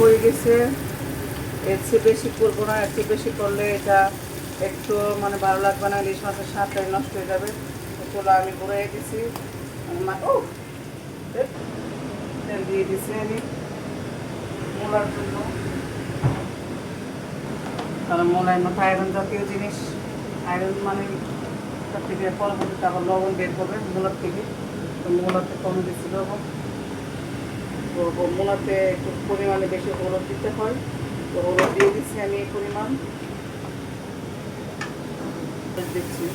হয়ে গেছে, এর চেয়ে বেশি করবো না। এর চেয়ে বেশি করলে এটা একটু মানে ভালো লাগবে না, ইলিশ মাছের স্বাদটাই নষ্ট হয়ে যাবে। চলো আমি ঘুরে দিছি, ও তেল দিয়ে দিছি আমি মূলার জন্য, কারণ মূলার মতো আয়রন জাতীয় জিনিস। আয়রন মানে তার থেকে পরবর্তীতে আবার লবণ বের করবে মূলার থেকে, তো মূলাতে কম দিচ্ছি লবণ। তো মূলাতে একটু পরিমাণে বেশি হলুদ দিতে হয়, তো হলুদ দিয়ে দিচ্ছি আমি এই পরিমাণ দিচ্ছি।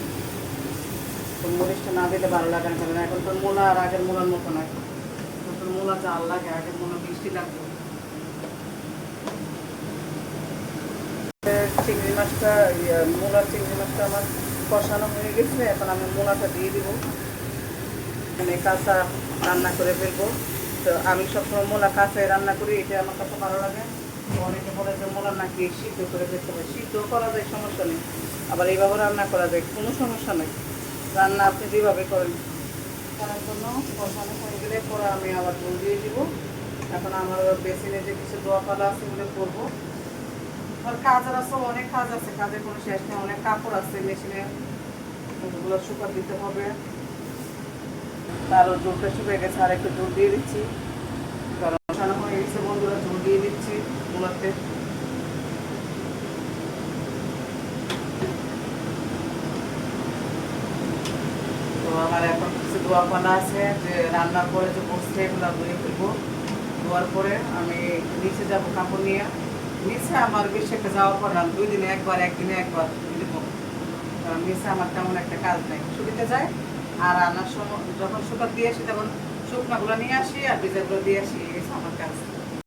তো মরিচটা না দিলে ভালো লাগে না, কারণ এখন তো মূলা আর আগের মূলার মতো নয়, নতুন মূলা জাল লাগে, আগের মূলা মিষ্টি লাগবে। চিংড়ি মাছটা মূলার চিংড়ি মাছটা আমার কষানো হয়ে গেছে, এখন আমি মূলাটা দিয়ে দিব, মানে কাঁচা রান্না করে ফেলবো। তো আমি সবসময় মূলা কাঁচায় রান্না করি, এটা আমার কাছে ভালো লাগে। তো অনেকে বলে যে মূলা নাকি সিদ্ধ করে ফেলতে হবে, সিদ্ধ করা যায় সমস্যা নেই, আবার এইভাবে রান্না করা যায়, কোনো সমস্যা নেই। রান্না আপনি যেভাবে করেন করার জন্য কষানো হয়ে গেলে পরে আমি আবার ঝোল দিয়ে দিব। এখন আমার বেসিনে যে কিছু দোয়া পালা আছে ওগুলো করবো, আর কাজের আছে, অনেক কাজ আছে, কাজের কোনো শেষ নেই, অনেক কাপড় আছে মেশিনে, ওগুলো শুকা দিতে হবে। তারও জোরটা শুকিয়ে গেছে, আর একটু জোর দিয়ে দিচ্ছি, কারণ কষানো হয়ে গেছে বন্ধুরা, জোর দিয়ে দিচ্ছি মূলাতে। তো আমার এখন কিছু দোয়া পালা আছে, যে রান্নার পরে যে বসছে এগুলো ধুয়ে ফেলবো। ধোয়ার পরে আমি নিচে যাব কাপড় নিয়ে, নিচে আমার বেশি একটা যাওয়ার পর না, 2 দিনে একবার, একদিনে একবার এরকম, কারণ নিচে আমার তেমন একটা কাজ নেই, ছুটিতে যায়। আর রান্নার সময় যখন শুকা দিয়ে আসি তখন শুকনাগুলো নিয়ে আসি, আর ভিজাগুলো দিয়ে আসি, এই আমার কাজ।